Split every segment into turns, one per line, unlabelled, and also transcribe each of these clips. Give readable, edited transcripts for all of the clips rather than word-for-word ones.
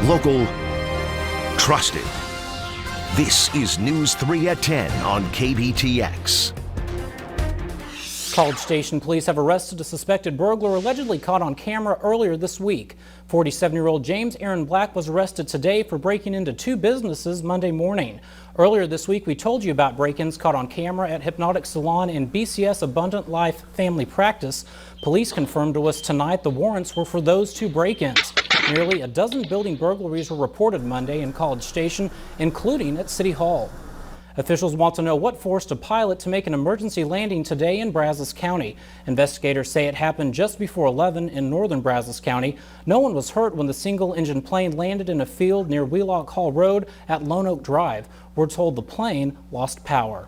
Local, trusted. This is News 3 at 10 on KBTX.
College Station police have arrested a suspected burglar allegedly caught on camera earlier this week. 47-year-old James Aaron Black was arrested today for breaking into two businesses Monday morning. Earlier this week, we told you about break-ins caught on camera at Hypnotic Salon and BCS Abundant Life Family Practice. Police confirmed to us tonight the warrants were for those two break-ins. Nearly a dozen building burglaries were reported Monday in College Station, including at City Hall. Officials want to know what forced a pilot to make an emergency landing today in Brazos County. Investigators say it happened just before 11 in northern Brazos County. No one was hurt when the single-engine plane landed in a field near Wheelock Hall Road at Lone Oak Drive. We're told the plane lost power.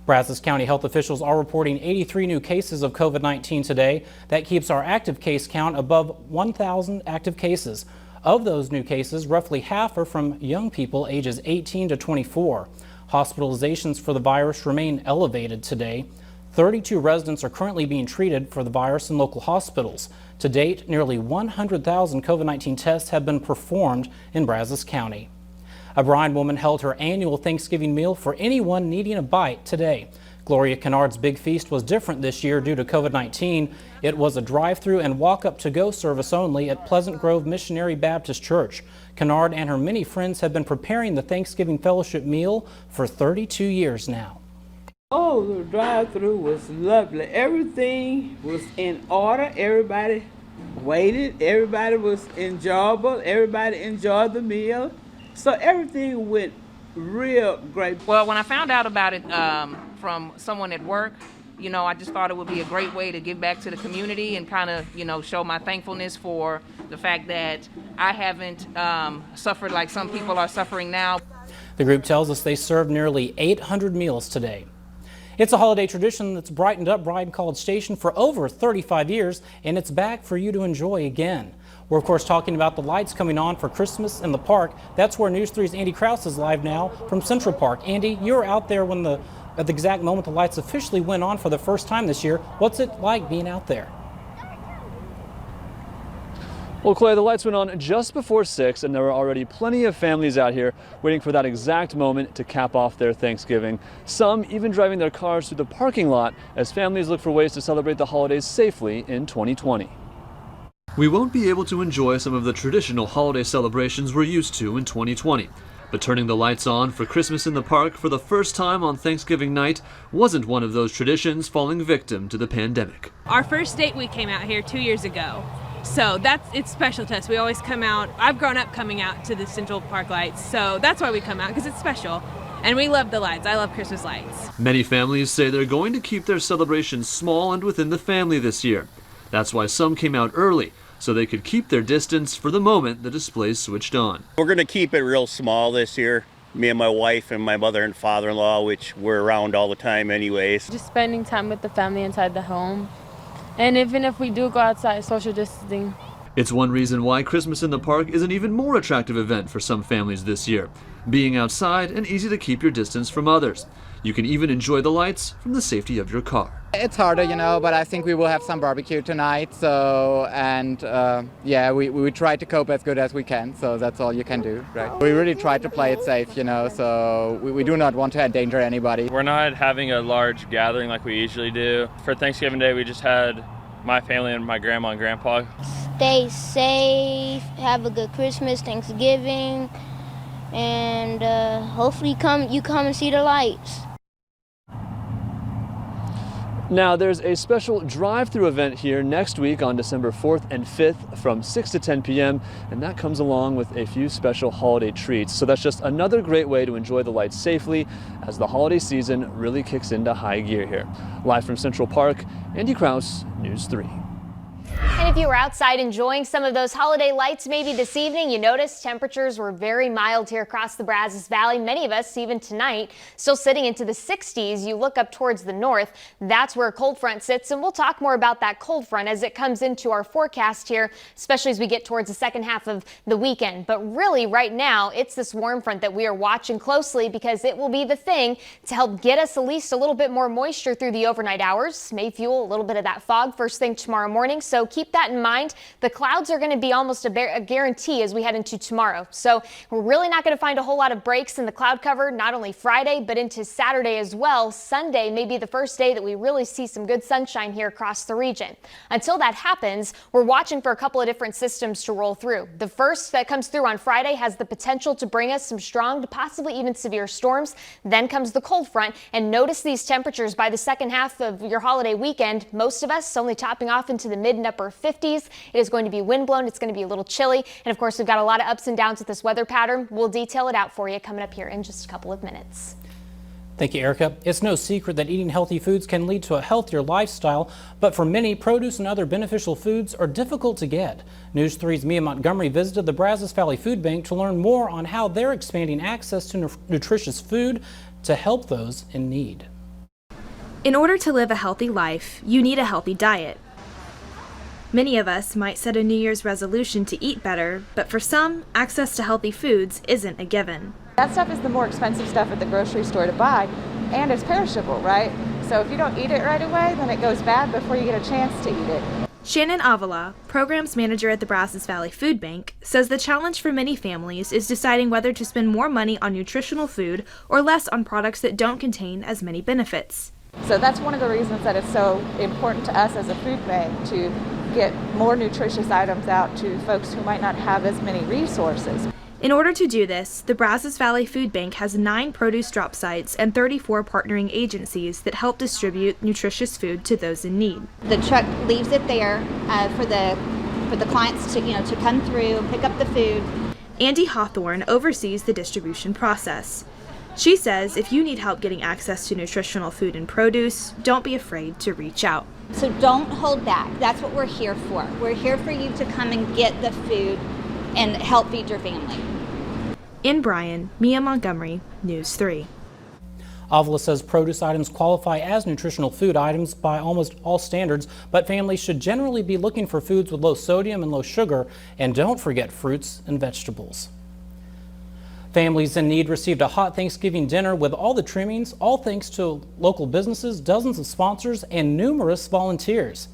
Brazos County health officials are reporting 83 new cases of COVID-19 today. That keeps our active case count above 1,000 active cases. Of those new cases, roughly half are from young people ages 18 to 24. Hospitalizations for the virus remain elevated today. 32 residents are currently being treated for the virus in local hospitals. To date, nearly 100,000 COVID-19 tests have been performed in Brazos County. A Bryan woman held her annual Thanksgiving meal for anyone needing a bite today. Gloria Kennard's big feast was different this year due to COVID-19. It was a drive-through and walk-up-to-go service only at Pleasant Grove Missionary Baptist Church. Kennard and her many friends have been preparing the Thanksgiving Fellowship meal for 32 years now.
Oh, the drive-through was lovely. Everything was in order. Everybody waited. Everybody was enjoyable. Everybody enjoyed the meal. So everything went real great.
Well, when I found out about it from someone at work, I just thought it would be a great way to give back to the community and kind of, show my thankfulness for the fact that I haven't suffered like some people are suffering now.
The group tells us they served nearly 800 meals today. It's a holiday tradition that's brightened up Bryan College Station for over 35 years, and it's back for you to enjoy again. We're, of course, talking about the lights coming on for Christmas in the park. That's where News 3's Andy Krause is live now from Central Park. Andy, you were out there when at the exact moment the lights officially went on for the first time this year. What's it like being out there?
Well, Clay, the lights went on just before 6, and there were already plenty of families out here waiting for that exact moment to cap off their Thanksgiving. Some even driving their cars through the parking lot as families look for ways to celebrate the holidays safely in 2020. We won't be able to enjoy some of the traditional holiday celebrations we're used to in 2020. But turning the lights on for Christmas in the park for the first time on Thanksgiving night wasn't one of those traditions falling victim to the pandemic.
Our first date, we came out here 2 years ago. So it's special to us. We always come out. I've grown up coming out to the Central Park lights, so that's why we come out, because it's special. And we love the lights. I love Christmas lights.
Many families say they're going to keep their celebrations small and within the family this year. That's why some came out early, so they could keep their distance for the moment the displays switched on.
We're going to keep it real small this year. Me and my wife and my mother and father-in-law, which we're around all the time anyways.
Just spending time with the family inside the home. And even if we do go outside, social distancing.
It's one reason why Christmas in the park is an even more attractive event for some families this year. Being outside and easy to keep your distance from others. You can even enjoy the lights from the safety of your car.
It's harder, but I think we will have some barbecue tonight. So, we try to cope as good as we can. So that's all you can do, right? We really try to play it safe, so we do not want to endanger anybody.
We're not having a large gathering like we usually do. For Thanksgiving Day, we just had my family and my grandma and grandpa.
Stay safe, have a good Christmas, Thanksgiving, and hopefully you come and see the lights.
Now, there's a special drive-through event here next week on December 4th and 5th from 6 to 10 p.m., and that comes along with a few special holiday treats. So that's just another great way to enjoy the lights safely as the holiday season really kicks into high gear here. Live from Central Park, Andy Krause, News 3.
And if you were outside enjoying some of those holiday lights maybe this evening, you noticed temperatures were very mild here across the Brazos Valley. Many of us, even tonight, still sitting into the 60s. You look up towards the north, that's where a cold front sits, and we'll talk more about that cold front as it comes into our forecast here, especially as we get towards the second half of the weekend. But really, right now, it's this warm front that we are watching closely because it will be the thing to help get us at least a little bit more moisture through the overnight hours. May fuel a little bit of that fog first thing tomorrow morning, so keep that that in mind, the clouds are going to be almost a guarantee as we head into tomorrow. So we're really not going to find a whole lot of breaks in the cloud cover, not only Friday, but into Saturday as well. Sunday may be the first day that we really see some good sunshine here across the region. Until that happens, we're watching for a couple of different systems to roll through. The first that comes through on Friday has the potential to bring us some strong to possibly even severe storms. Then comes the cold front, and notice these temperatures by the second half of your holiday weekend. Most of us only topping off into the mid and upper 50s. It is going to be windblown. It's going to be a little chilly. And of course, we've got a lot of ups and downs with this weather pattern. We'll detail it out for you coming up here in just a couple of minutes.
Thank you, Erica. It's no secret that eating healthy foods can lead to a healthier lifestyle, but for many, produce and other beneficial foods are difficult to get. News 3's Mia Montgomery visited the Brazos Valley Food Bank to learn more on how they're expanding access to nutritious food to help those in need.
In order to live a healthy life, you need a healthy diet. Many of us might set a New Year's resolution to eat better, but for some, access to healthy foods isn't a given.
That stuff is the more expensive stuff at the grocery store to buy, and it's perishable, right? So if you don't eat it right away, then it goes bad before you get a chance to eat it.
Shannon Avila, programs manager at the Brazos Valley Food Bank, says the challenge for many families is deciding whether to spend more money on nutritional food or less on products that don't contain as many benefits.
So that's one of the reasons that it's so important to us as a food bank to get more nutritious items out to folks who might not have as many resources.
In order to do this, the Brazos Valley Food Bank has 9 produce drop sites and 34 partnering agencies that help distribute nutritious food to those in need.
The truck leaves it there for the clients to come through, pick up the food.
Andy Hawthorne oversees the distribution process. She says if you need help getting access to nutritional food and produce, don't be afraid to reach out.
So don't hold back. That's what we're here for. We're here for you to come and get the food and help feed your family.
In Bryan, Mia Montgomery, News 3.
Avila says produce items qualify as nutritional food items by almost all standards, but families should generally be looking for foods with low sodium and low sugar, and don't forget fruits and vegetables. Families in need received a hot Thanksgiving dinner with all the trimmings, all thanks to local businesses, dozens of sponsors, and numerous volunteers.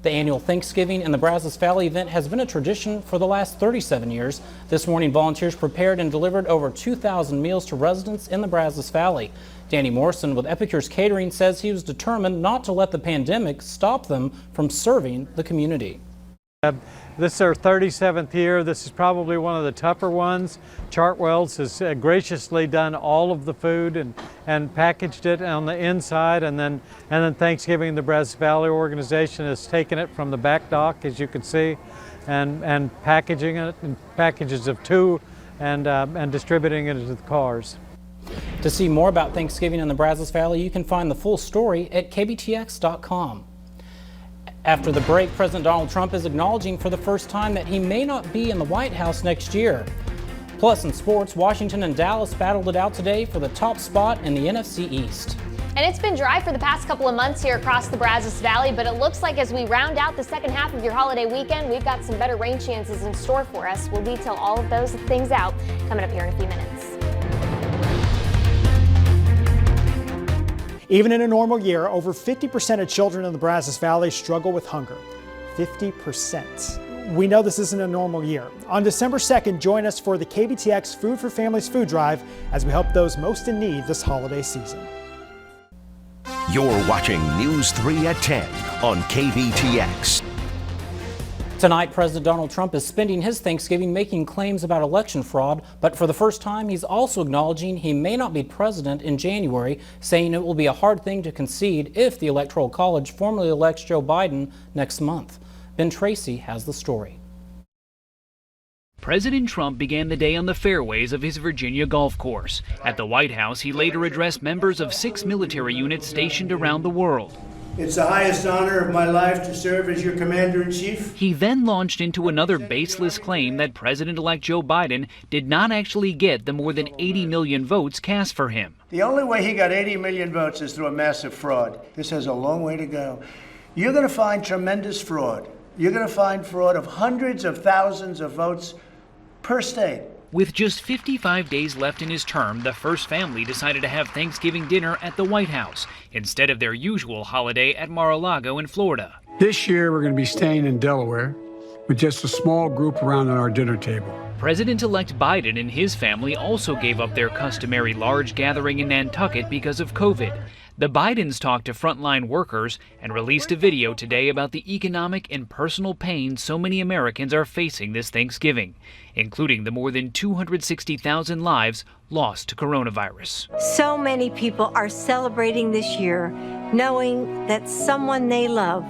The annual Thanksgiving in the Brazos Valley event has been a tradition for the last 37 years. This morning, volunteers prepared and delivered over 2,000 meals to residents in the Brazos Valley. Danny Morrison with Epicure's Catering says he was determined not to let the pandemic stop them from serving the community.
This is our 37th year. This is probably one of the tougher ones. Chartwell's has graciously done all of the food and packaged it on the inside, and then Thanksgiving, the Brazos Valley organization has taken it from the back dock, as you can see, and packaging it in packages of 2 and distributing it to the cars.
To see more about Thanksgiving in the Brazos Valley, you can find the full story at KBTX.com. After the break, President Donald Trump is acknowledging for the first time that he may not be in the White House next year. Plus, in sports, Washington and Dallas battled it out today for the top spot in the NFC East.
And it's been dry for the past couple of months here across the Brazos Valley, but it looks like as we round out the second half of your holiday weekend, we've got some better rain chances in store for us. We'll detail all of those things out coming up here in a few minutes.
Even in a normal year, over 50% of children in the Brazos Valley struggle with hunger. 50%. We know this isn't a normal year. On December 2nd, join us for the KBTX Food for Families food drive as we help those most in need this holiday season.
You're watching News 3 at 10 on KBTX.
Tonight, President Donald Trump is spending his Thanksgiving making claims about election fraud, but for the first time, he's also acknowledging he may not be president in January, saying it will be a hard thing to concede if the Electoral College formally elects Joe Biden next month. Ben Tracy has the story.
President Trump began the day on the fairways of his Virginia golf course. At the White House, he later addressed members of 6 military units stationed around the world.
It's the highest honor of my life to serve as your commander-in-chief.
He then launched into another baseless claim that President-elect Joe Biden did not actually get the more than 80 million votes cast for him.
The only way he got 80 million votes is through a massive fraud. This has a long way to go. You're going to find tremendous fraud. You're going to find fraud of hundreds of thousands of votes per state.
With just 55 days left in his term, the first family decided to have Thanksgiving dinner at the White House instead of their usual holiday at Mar-a-Lago in Florida.
This year, we're going to be staying in Delaware with just a small group around our dinner table.
President-elect Biden and his family also gave up their customary large gathering in Nantucket because of COVID. The Bidens talked to frontline workers and released a video today about the economic and personal pain so many Americans are facing this Thanksgiving, including the more than 260,000 lives lost to coronavirus.
So many people are celebrating this year knowing that someone they love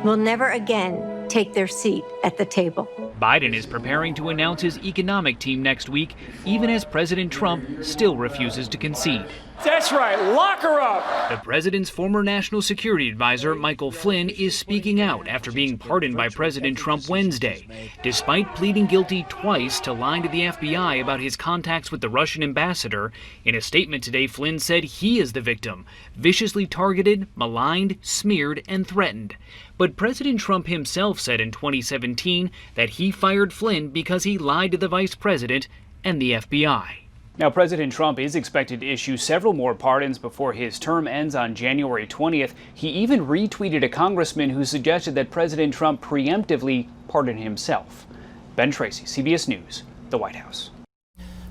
will never again take their seat at the table.
Biden is preparing to announce his economic team next week, even as President Trump still refuses to concede.
That's right, lock her up!
The president's former national security advisor, Michael Flynn, is speaking out after being pardoned by President Trump Wednesday, despite pleading guilty twice to lying to the FBI about his contacts with the Russian ambassador. In a statement today, Flynn said he is the victim, viciously targeted, maligned, smeared, and threatened. But President Trump himself said in 2017 that he fired Flynn because he lied to the vice president and the FBI.
Now, President Trump is expected to issue several more pardons before his term ends on January 20th. He even retweeted a congressman who suggested that President Trump preemptively pardon himself. Ben Tracy, CBS News, the White House.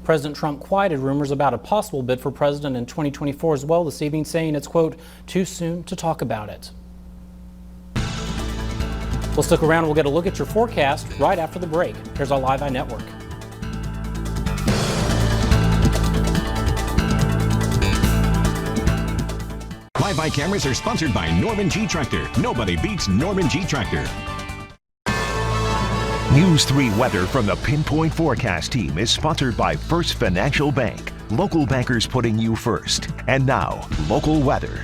President Trump quieted rumors about a possible bid for president in 2024 as well this evening, saying it's, quote, too soon to talk about it. We'll stick around and we'll get a look at your forecast right after the break. Here's our Live Eye Network.
Live Eye cameras are sponsored by Norman G. Tractor. Nobody beats Norman G. Tractor. News 3 weather from the Pinpoint Forecast team is sponsored by First Financial Bank. Local bankers putting you first. And now, local weather.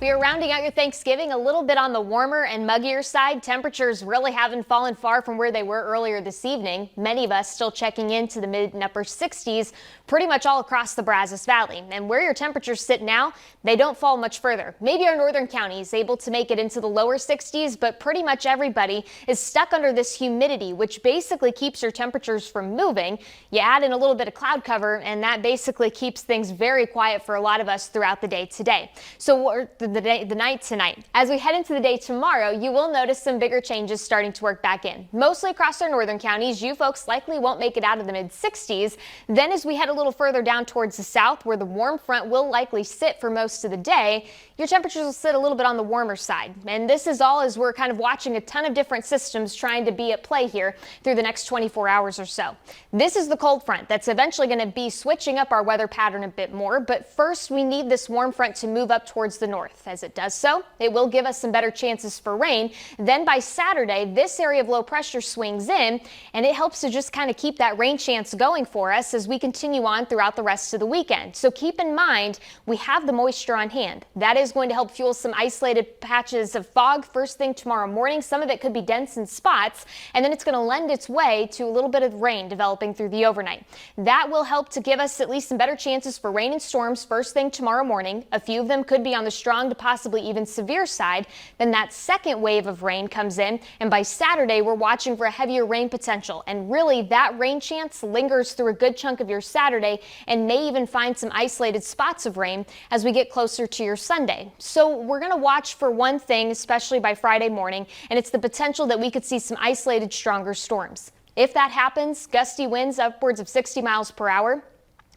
We are rounding out your Thanksgiving a little bit on the warmer and muggier side. Temperatures really haven't fallen far from where they were earlier this evening. Many of us still checking into the mid and upper 60s pretty much all across the Brazos Valley. And where your temperatures sit now, they don't fall much further. Maybe our northern counties able to make it into the lower 60s, but pretty much everybody is stuck under this humidity, which basically keeps your temperatures from moving. You add in a little bit of cloud cover, and that basically keeps things very quiet for a lot of us throughout the day today. So the night tonight. As we head into the day tomorrow, you will notice some bigger changes starting to work back in. Mostly across our northern counties, you folks likely won't make it out of the mid 60s. Then as we head a little further down towards the south, where the warm front will likely sit for most of the day, your temperatures will sit a little bit on the warmer side. And this is all as we're kind of watching a ton of different systems trying to be at play here through the next 24 hours or so. This is the cold front that's eventually going to be switching up our weather pattern a bit more. But first, we need this warm front to move up towards the north. As it does so, it will give us some better chances for rain. Then by Saturday, this area of low pressure swings in, and it helps to just kind of keep that rain chance going for us as we continue on throughout the rest of the weekend. So keep in mind, we have the moisture on hand. That is going to help fuel some isolated patches of fog first thing tomorrow morning. Some of it could be dense in spots, and then it's going to lend its way to a little bit of rain developing through the overnight. That will help to give us at least some better chances for rain and storms first thing tomorrow morning. A few of them could be on the strong to possibly even severe side. Then that second wave of rain comes in, and by Saturday we're watching for a heavier rain potential, and really that rain chance lingers through a good chunk of your Saturday and may even find some isolated spots of rain as we get closer to your Sunday. So we're going to watch for one thing, especially by Friday morning, and it's the potential that we could see some isolated stronger storms. If that happens, gusty winds upwards of 60 miles per hour,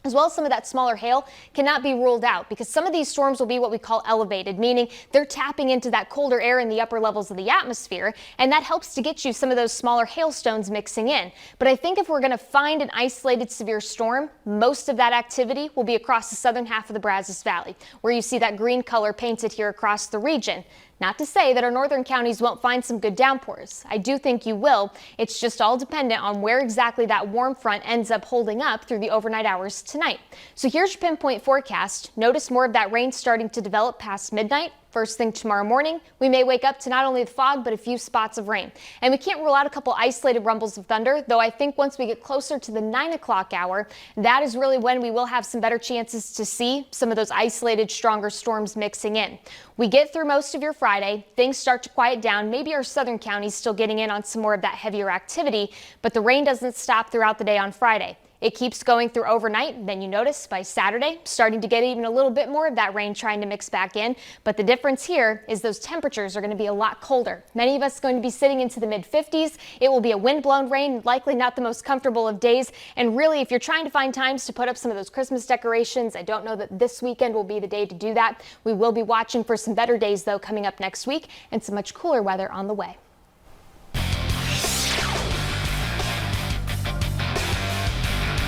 as well as some of that smaller hail, cannot be ruled out because some of these storms will be what we call elevated, meaning they're tapping into that colder air in the upper levels of the atmosphere, and that helps to get you some of those smaller hailstones mixing in. But I think if we're going to find an isolated severe storm, most of that activity will be across the southern half of the Brazos Valley, where you see that green color painted here across the region. Not to say that our northern counties won't find some good downpours. I do think you will. It's just all dependent on where exactly that warm front ends up holding up through the overnight hours tonight. So here's your pinpoint forecast. Notice more of that rain starting to develop past midnight. First thing tomorrow morning, we may wake up to not only the fog, but a few spots of rain. And we can't rule out a couple isolated rumbles of thunder, though I think once we get closer to the 9 o'clock hour, that is really when we will have some better chances to see some of those isolated, stronger storms mixing in. We get through most of your Friday, things start to quiet down. Maybe our southern counties still getting in on some more of that heavier activity, but the rain doesn't stop throughout the day on Friday. It keeps going through overnight. Then you notice by Saturday, starting to get even a little bit more of that rain trying to mix back in. But the difference here is those temperatures are going to be a lot colder. Many of us are going to be sitting into the mid-50s. It will be a wind-blown rain, likely not the most comfortable of days. And really, if you're trying to find times to put up some of those Christmas decorations, I don't know that this weekend will be the day to do that. We will be watching for some better days, though, coming up next week and some much cooler weather on the way.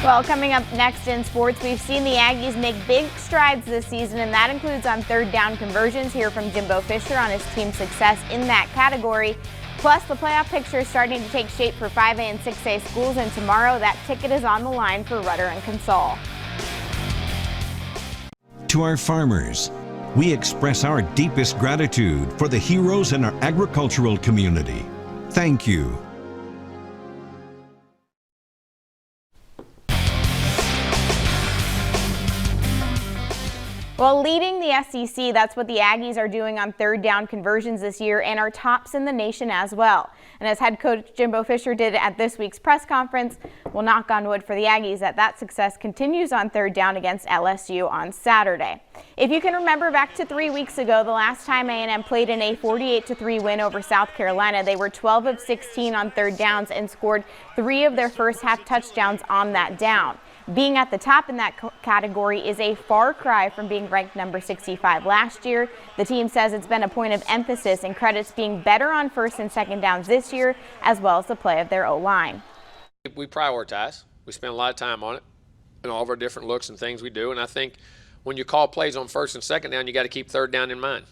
Well, coming up next in sports, we've seen the Aggies make big strides this season, and that includes on third down conversions. Hear from Jimbo Fisher on his team's success in that category. Plus, the playoff picture is starting to take shape for 5A and 6A schools, and tomorrow that ticket is on the line for Rudder and Consol.
To our farmers, we express our deepest gratitude for the heroes in our agricultural community. Thank you.
Well, leading the SEC, that's what the Aggies are doing on third down conversions this year and are tops in the nation as well. And as head coach Jimbo Fisher did at this week's press conference, we'll knock on wood for the Aggies that success continues on third down against LSU on Saturday. If you can remember back to 3 weeks ago, the last time A&M played in a 48-3 win over South Carolina, they were 12 of 16 on third downs and scored 3 of their first half touchdowns on that down. Being at the top in that category is a far cry from being ranked number 65 last year. The team says it's been a point of emphasis and credits being better on first and second downs this year, as well as the play of their O-line.
We prioritize. We spend a lot of time on it and all of our different looks and things we do. And I think when you call plays on first and second down, you got to keep third down in mind.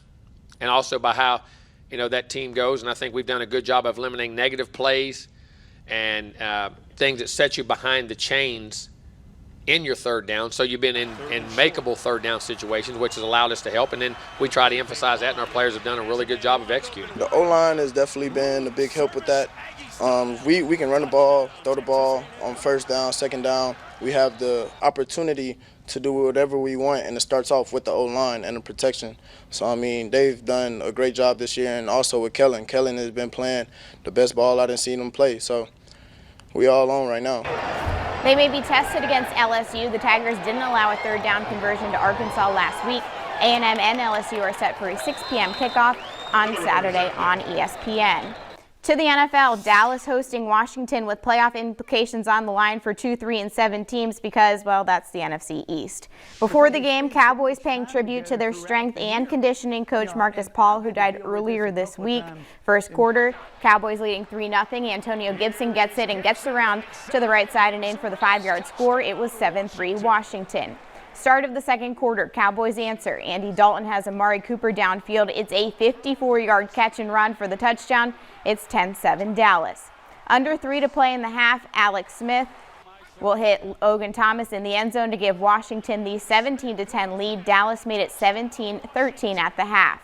And also by how, that team goes. And I think we've done a good job of eliminating negative plays and things that set you behind the chains in your third down, so you've been in makeable third down situations, which has allowed us to help, and then we try to emphasize that, and our players have done a really good job of executing.
The O-line has definitely been a big help with that. We can run the ball, throw the ball on first down, second down. We have the opportunity to do whatever we want, and it starts off with the O-line and the protection. So, they've done a great job this year, and also with Kellen. Kellen has been playing the best ball I've seen him play, so we all on right now.
They may be tested against LSU. The Tigers didn't allow a third down conversion to Arkansas last week. A&M and LSU are set for a 6 p.m. kickoff on Saturday on ESPN. To the NFL, Dallas hosting Washington with playoff implications on the line for 2, 3, and 7 teams because, well, that's the NFC East. Before the game, Cowboys paying tribute to their strength and conditioning coach Marcus Paul, who died earlier this week. First quarter, Cowboys leading 3-0. Antonio Gibson gets it and gets around to the right side and in for the 5-yard score. It was 7-3 Washington. Start of the second quarter, Cowboys answer. Andy Dalton has Amari Cooper downfield. It's a 54-yard catch and run for the touchdown. It's 10-7 Dallas. Under 3 to play in the half, Alex Smith will hit Logan Thomas in the end zone to give Washington the 17-10 lead. Dallas made it 17-13 at the half.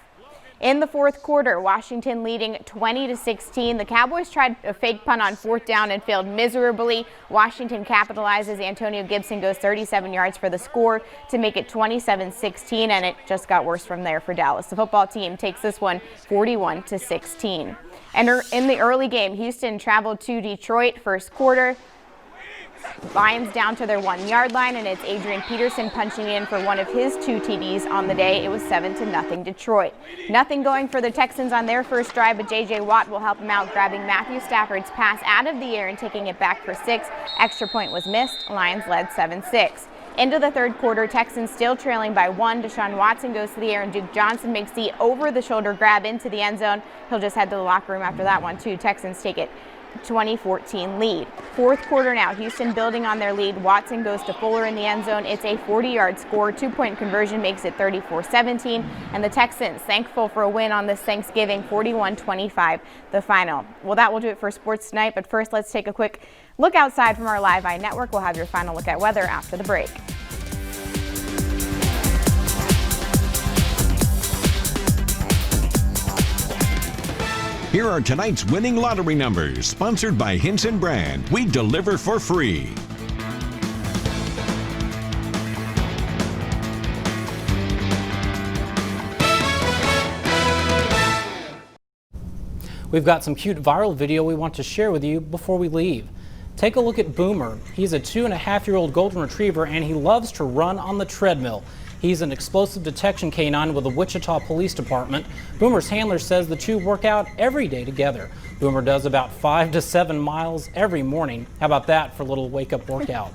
In the fourth quarter, Washington leading 20-16. The Cowboys tried a fake punt on fourth down and failed miserably. Washington capitalizes. Antonio Gibson goes 37 yards for the score to make it 27-16, and it just got worse from there for Dallas. The football team takes this one 41-16. And in the early game, Houston traveled to Detroit first quarter. Lions down to their 1-yard line, and it's Adrian Peterson punching in for one of his 2 TDs on the day. It was 7-0 Detroit. Nothing going for the Texans on their first drive, but J.J. Watt will help them out, grabbing Matthew Stafford's pass out of the air and taking it back for 6. Extra point was missed. Lions led 7-6. Into the third quarter, Texans still trailing by 1. Deshaun Watson goes to the air, and Duke Johnson makes the over-the-shoulder grab into the end zone. He'll just head to the locker room after that one, too. Texans take it 20-14 lead. Fourth quarter now, Houston building on their lead. Watson goes to Fuller in the end zone. It's a 40-yard score. 2-point conversion makes it 34-17. And the Texans, thankful for a win on this Thanksgiving, 41-25, the final. Well, that will do it for sports tonight. But first, let's take a quick look outside from our Live Eye Network. We'll have your final look at weather after the break.
Here are tonight's winning lottery numbers, sponsored by Hinson Brand. We deliver for free.
We've got some cute viral video we want to share with you before we leave. Take a look at Boomer. He's a 2.5-year-old golden retriever and he loves to run on the treadmill. He's an explosive detection canine with the Wichita Police Department. Boomer's handler says the two work out every day together. Boomer does about 5 to 7 miles every morning. How about that for a little wake-up workout?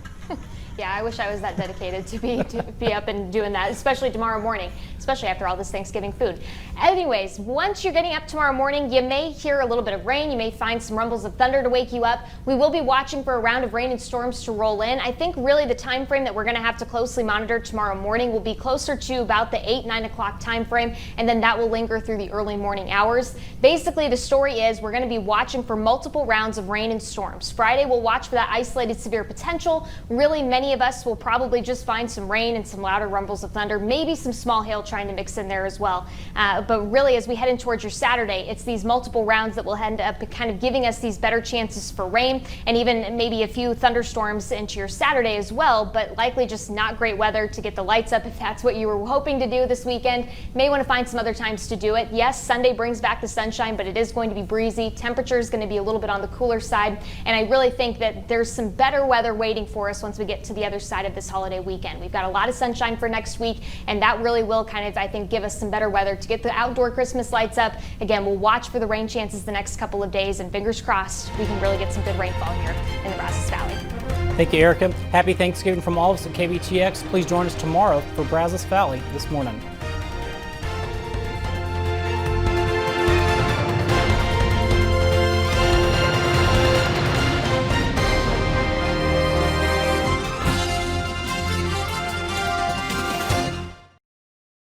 Yeah, I wish I was that dedicated to be up and doing that, especially tomorrow morning, especially after all this Thanksgiving food. Anyways, once you're getting up tomorrow morning, you may hear a little bit of rain. You may find some rumbles of thunder to wake you up. We will be watching for a round of rain and storms to roll in. I think really the time frame that we're going to have to closely monitor tomorrow morning will be closer to about the 8-9 o'clock time frame, and then that will linger through the early morning hours. Basically, the story is we're going to be watching for multiple rounds of rain and storms. Friday, we'll watch for that isolated severe potential. Really, many of us will probably just find some rain and some louder rumbles of thunder, maybe some small hail trying to mix in there as well. But really, as we head in towards your Saturday, it's these multiple rounds that will end up kind of giving us these better chances for rain and even maybe a few thunderstorms into your Saturday as well, but likely just not great weather to get the lights up if that's what you were hoping to do this weekend. You may want to find some other times to do it. Yes, Sunday brings back the sunshine, but it is going to be breezy. Temperature is going to be a little bit on the cooler side, and I really think that there's some better weather waiting for us once we get to the other side of this holiday weekend. We've got a lot of sunshine for next week, and that really will kind of, I think, give us some better weather to get the outdoor Christmas lights up. Again, we'll watch for the rain chances the next couple of days, and fingers crossed we can really get some good rainfall here in the Brazos Valley.
Thank you, Erica. Happy Thanksgiving from all of us at KBTX. Please join us tomorrow for Brazos Valley This Morning.